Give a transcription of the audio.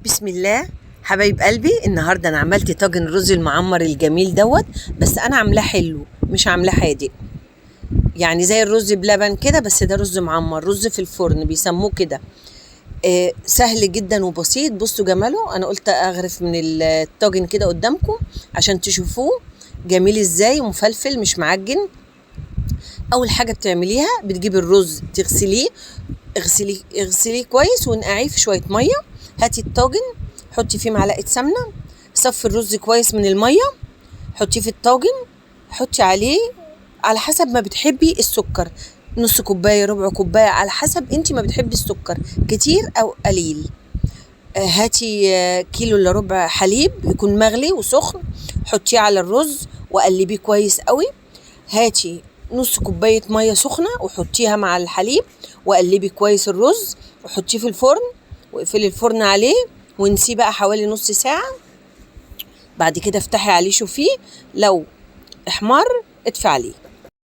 بسم الله. حبايب قلبي، النهارده انا عملت طاجن رز المعمر الجميل دوت. بس انا عاملاه حلو مش عاملاه حادق، يعني زي الرز بلبن كده، بس ده رز معمر، رز في الفرن بيسموه كده. سهل جدا وبسيط. بصوا جماله، انا قلت اغرف من الطاجن كده قدامكم عشان تشوفوه جميل ازاي ومفلفل مش معجن. اول حاجه بتعمليها بتجيبي الرز تغسليه، اغسليه كويس ونقعيه في شويه ميه. هاتي الطاجن، حطي فيه معلقه سمنه، صفي الرز كويس من الميه، حطيه في الطاجن، حطي عليه على حسب ما بتحبي السكر، نص كوبايه ربع كوبايه على حسب انتي ما بتحبي السكر كتير او قليل. هاتي كيلو الا ربع حليب يكون مغلي وسخن، حطيه على الرز وقلبيه كويس قوي. هاتي نص كوبايه ميه سخنه وحطيها مع الحليب وقلبي كويس الرز وحطيه في الفرن، واقفلي الفرن عليه ونسيه بقى حوالي نص ساعه. بعد كده افتحي عليه شوفيه، لو احمر اطفي عليه.